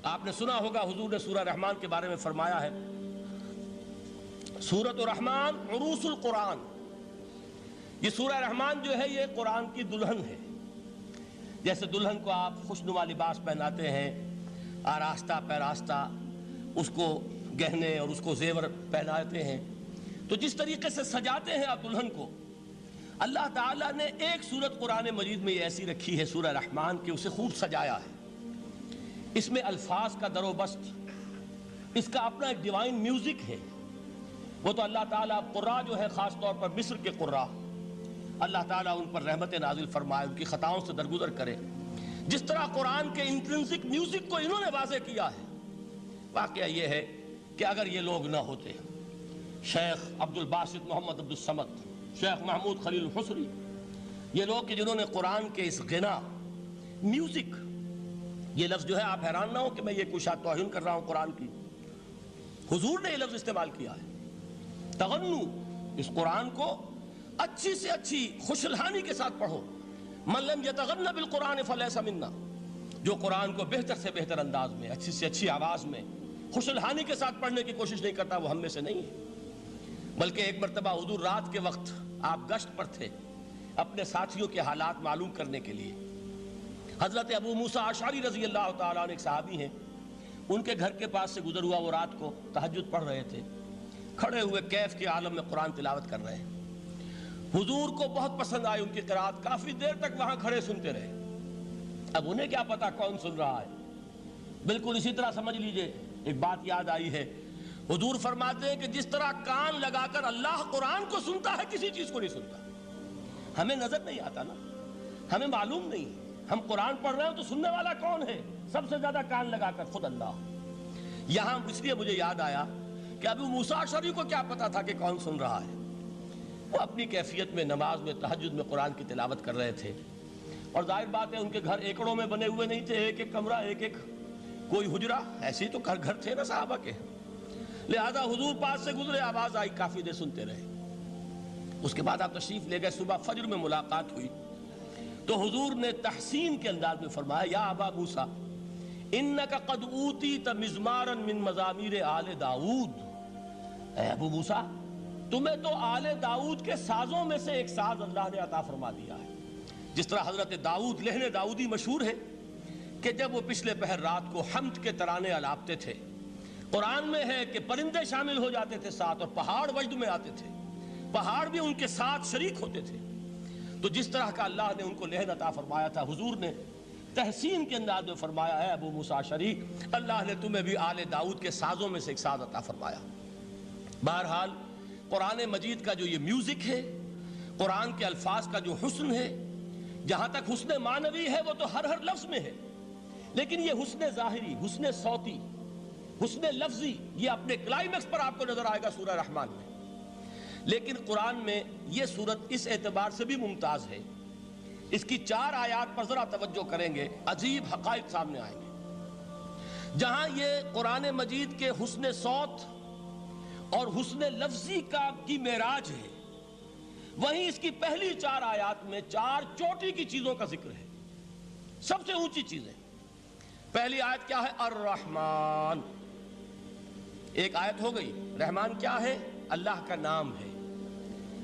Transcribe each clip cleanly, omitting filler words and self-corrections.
آپ نے سنا ہوگا حضور نے سورہ رحمان کے بارے میں فرمایا ہے، سورۃ الرحمن عروس القرآن، یہ سورہ رحمان جو ہے یہ قرآن کی دلہن ہے۔ جیسے دلہن کو آپ خوشنما لباس پہناتے ہیں، آراستہ پیراستہ اس کو گہنے اور اس کو زیور پہناتے ہیں، تو جس طریقے سے سجاتے ہیں آپ دلہن کو، اللہ تعالیٰ نے ایک سورت قرآن مجید میں یہ ایسی رکھی ہے سورہ رحمان کہ اسے خوب سجایا ہے۔ اس میں الفاظ کا در و بست، اس کا اپنا ایک ڈیوائن میوزک ہے۔ وہ تو اللہ تعالیٰ قراء جو ہے خاص طور پر مصر کے قراء، اللہ تعالیٰ ان پر رحمت نازل فرمائے، ان کی خطاؤں سے درگزر کرے۔ جس طرح قرآن کے انٹرنسک میوزک کو انہوں نے واضح کیا ہے، واقعہ یہ ہے کہ اگر یہ لوگ نہ ہوتے، شیخ عبد الباسط محمد عبد الصمد، شیخ محمود خلیل الحصری، یہ لوگ کہ جنہوں نے قرآن کے اس غنا، میوزک، یہ لفظ جو ہے آپ حیران نہ ہو کہ میں یہ کوئی شاید توہین کر رہا ہوں قرآن کی، حضور نے یہ لفظ استعمال کیا ہے، تغنو، اس قرآن کو اچھی سے اچھی خوشلحانی کے ساتھ پڑھو۔ من لم یتغن بالقرآن فلیس منا، جو قرآن کو بہتر سے بہتر انداز میں، اچھی سے اچھی آواز میں، خوشلحانی کے ساتھ پڑھنے کی کوشش نہیں کرتا، وہ ہم میں سے نہیں ہے۔ بلکہ ایک مرتبہ حضور رات کے وقت آپ گشت پر تھے اپنے ساتھیوں کے حالات معلوم کرنے کے لیے۔ حضرت ابو موسیٰ اشعری رضی اللہ تعالیٰ عنہ ایک صحابی ہیں، ان کے گھر کے پاس سے گزر ہوا، وہ رات کو تہجد پڑھ رہے تھے، کھڑے ہوئے کیف کے عالم میں قرآن تلاوت کر رہے ہیں۔ حضور کو بہت پسند آئی ان کی قرات، کافی دیر تک وہاں کھڑے سنتے رہے۔ اب انہیں کیا پتا کون سن رہا ہے، بالکل اسی طرح سمجھ لیجئے ایک بات یاد آئی ہے، حضور فرماتے ہیں کہ جس طرح کان لگا کر اللہ قرآن کو سنتا ہے کسی چیز کو نہیں سنتا۔ ہمیں نظر نہیں آتا نا، ہمیں معلوم نہیں، ہم قرآن پڑھ رہے ہیں تو سننے والا کون ہے؟ سب سے زیادہ کان لگا کر خود اللہ۔ یہاں اس لیے مجھے یاد آیا کہ ابو موسیٰ اشعری کو کیا پتا تھا کہ کون سن رہا ہے؟ وہ اپنی کیفیت میں نماز میں تہجد میں قرآن کی تلاوت کر رہے تھے، اور ظاہر بات ہے ان کے گھر ایکڑوں میں بنے ہوئے نہیں تھے، ایک ایک کمرہ، ایک ایک کوئی حجرہ، ایسے ہی تو گھر تھے نا صحابہ کے، لہذا حضور پاس سے گزرے، آواز آئی، کافی دیر سنتے رہے۔ اس کے بعد آپ تشریف لے گئے، صبح فجر میں ملاقات ہوئی تو حضور نے تحسین کے انداز میں فرمایا، یا ابا موسیٰ انک قد اوتیت مزمارا من مزامیر آل داؤد، اے ابو موسیٰ تمہیں تو آل داؤد کے سازوں میں سے ایک ساز اللہ نے عطا فرما دیا ہے۔ جس طرح حضرت داؤد، لہن داؤدی مشہور ہے کہ جب وہ پچھلے پہر رات کو حمد کے ترانے الاپتے تھے، قرآن میں ہے کہ پرندے شامل ہو جاتے تھے ساتھ، اور پہاڑ وجد میں آتے تھے، پہاڑ بھی ان کے ساتھ شریک ہوتے تھے۔ تو جس طرح کا اللہ نے ان کو لہن عطا فرمایا تھا، حضور نے تحسین کے انداز میں فرمایا ہے ابو موسیٰ اشعری، اللہ نے تمہیں بھی آل داؤد کے سازوں میں سے ایک ساز عطا فرمایا۔ بہرحال قرآن مجید کا جو یہ میوزک ہے، قرآن کے الفاظ کا جو حسن ہے، جہاں تک حسن معنوی ہے وہ تو ہر لفظ میں ہے، لیکن یہ حسن ظاہری، حسن صوتی، حسن لفظی، یہ اپنے کلائمیکس پر آپ کو نظر آئے گا سورہ رحمان میں۔ لیکن قرآن میں یہ سورت اس اعتبار سے بھی ممتاز ہے، اس کی 4 آیات پر ذرا توجہ کریں گے، عجیب حقائق سامنے آئیں گے۔ جہاں یہ قرآن مجید کے حسن صوت اور حسن لفظی کی معراج ہے، وہیں اس کی پہلی 4 آیات میں 4 چوٹی کی چیزوں کا ذکر ہے، سب سے اونچی چیزیں۔ پہلی آیت کیا ہے؟ الرحمن، ایک آیت ہو گئی۔ رحمان کیا ہے؟ اللہ کا نام ہے۔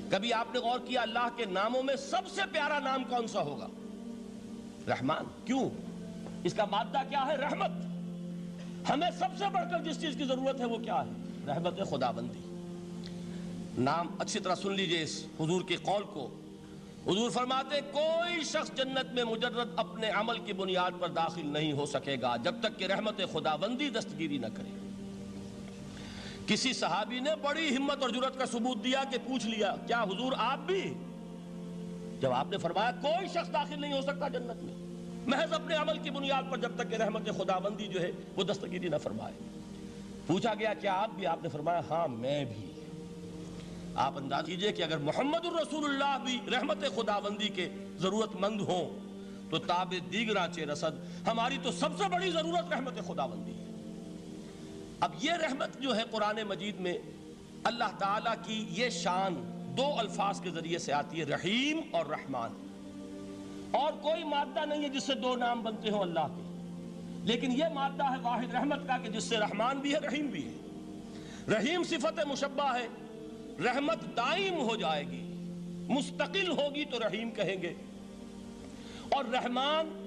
کبھی آپ نے غور کیا اللہ کے ناموں میں سب سے پیارا نام کون سا ہوگا؟ رحمان۔ کیوں؟ اس کا مادہ کیا ہے؟ رحمت۔ ہمیں سب سے بڑھ کر جس چیز کی ضرورت ہے وہ کیا ہے؟ رحمت خداوندی۔ نام اچھی طرح سن لیجئے اس حضور کے قول کو۔ حضور فرماتے کوئی شخص جنت میں مجرد اپنے عمل کی بنیاد پر داخل نہیں ہو سکے گا جب تک کہ رحمت خداوندی دستگیری نہ کرے۔ کسی صحابی نے بڑی ہمت اور جرأت کا ثبوت دیا کہ پوچھ لیا، کیا حضور آپ بھی؟ جب آپ نے فرمایا کوئی شخص داخل نہیں ہو سکتا جنت میں محض اپنے عمل کی بنیاد پر جب تک کہ رحمت خداوندی جو ہے وہ دستگیری نہ فرمائے۔ پوچھا گیا کیا آپ بھی؟ آپ نے فرمایا ہاں میں بھی۔ آپ انداز کیجئے کہ اگر محمد الرسول اللہ بھی رحمت خداوندی کے ضرورت مند ہوں تو تاب دیگراں چے رسد، ہماری تو سب سے بڑی ضرورت رحمت خداوندی ہے۔ اب یہ رحمت جو ہے قرآن مجید میں اللہ تعالیٰ کی یہ شان 2 الفاظ کے ذریعے سے آتی ہے، رحیم اور رحمان، اور کوئی مادہ نہیں ہے جس سے 2 نام بنتے ہوں اللہ کے۔ لیکن یہ مادہ ہے واحد رحمت کا کہ جس سے رحمان بھی ہے رحیم بھی ہے۔ رحیم صفت مشبہ ہے، رحمت دائم ہو جائے گی، مستقل ہوگی تو رحیم کہیں گے، اور رحمان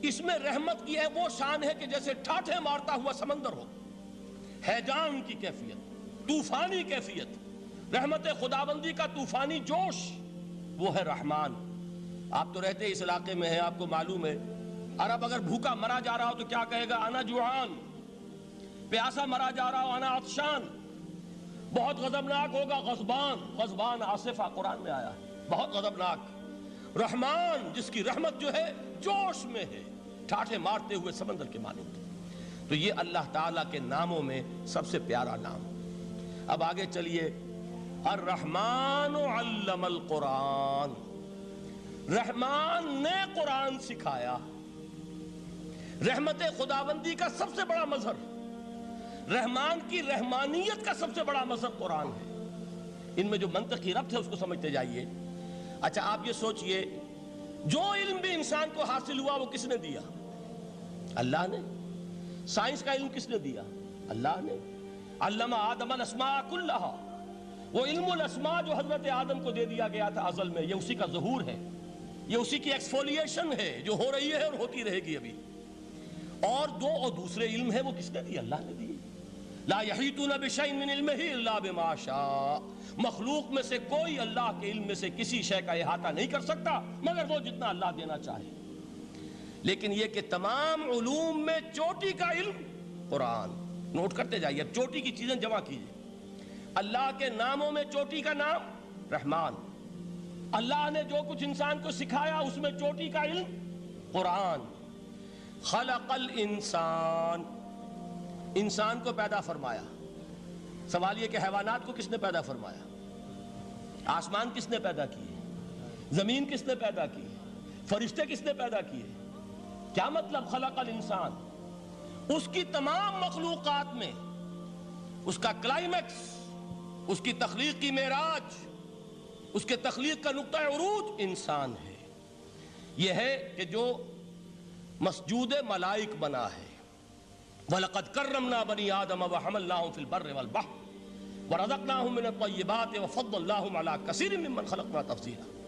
اس میں رحمت کی ہے وہ شان ہے کہ جیسے ٹھاٹھے مارتا ہوا سمندر ہو، ہیجان کی کیفیت، طوفانی کیفیت، رحمت خداوندی کا طوفانی جوش، وہ ہے رحمان۔ آپ تو رہتے اس علاقے میں ہیں، آپ کو معلوم ہے عرب اگر بھوکا مرا جا رہا ہو تو کیا کہے گا؟ انا جوعان۔ پیاسا مرا جا رہا ہو انا عطشان۔ بہت غضبناک ہوگا غضبان، غضبان آصفہ قرآن میں آیا ہے، بہت غضبناک۔ رحمان جس کی رحمت جو ہے جوش میں ہے، ٹھاٹھے مارتے ہوئے سمندر کے مانند۔ تو یہ اللہ تعالیٰ کے ناموں میں سب سے پیارا نام۔ اب آگے چلیے، الرحمن علم القرآن، رحمان نے قرآن سکھایا۔ رحمت خداوندی کا سب سے بڑا مظہر، رحمان کی رحمانیت کا سب سے بڑا مظہر قرآن ہے۔ ان میں جو منطقی ربط ہے اس کو سمجھتے جائیے۔ اچھا آپ یہ سوچئے، جو علم بھی انسان کو حاصل ہوا وہ کس نے دیا؟ اللہ نے۔ سائنس کا علم کس نے دیا؟ اللہ نے۔ علم آدم الاسماء کلہا، وہ علم الاسماء جو حضرت آدم کو دے دیا گیا تھا ازل میں، یہ اسی کا ظہور ہے، یہ اسی کی ایکسفولیشن ہے جو ہو رہی ہے اور ہوتی رہے گی ابھی۔ اور دوسرے علم ہے وہ کس نے دی؟ اللہ نے دی۔ لا یحیطون بشیء من علمہ الا بما شاء، مخلوق میں سے کوئی اللہ کے علم میں سے کسی شے کا احاطہ نہیں کر سکتا مگر وہ جتنا اللہ دینا چاہے۔ لیکن یہ کہ تمام علوم میں چوٹی کا علم قرآن، نوٹ کرتے جائیے، اب چوٹی کی چیزیں جمع کیجئے۔ اللہ کے ناموں میں چوٹی کا نام رحمان، اللہ نے جو کچھ انسان کو سکھایا اس میں چوٹی کا علم قرآن۔ خلق الانسان، انسان کو پیدا فرمایا۔ سوال یہ کہ حیوانات کو کس نے پیدا فرمایا؟ آسمان کس نے پیدا کیے؟ زمین کس نے پیدا کی؟ فرشتے کس نے پیدا کیے؟ کیا مطلب خلق الانسان؟ اس کی تمام مخلوقات میں اس کا کلائمیکس، اس کی تخلیق کی معراج، اس کے تخلیق کا نقطہ عروج انسان ہے۔ یہ ہے کہ جو مسجود ملائک بنا ہے۔ وَلَقَدْ كَرَّمْنَا بَنِي آدَمَ وَحَمَلْنَاهُمْ فِي الْبَرِّ وَالْبَحْرِ وَرَزَقْنَاهُمْ مِنَ الطَّيِّبَاتِ وَفَضَّلْنَاهُمْ عَلَى كَثِيرٍ مِّمَّنْ خَلَقْنَا تَفْضِيلًا۔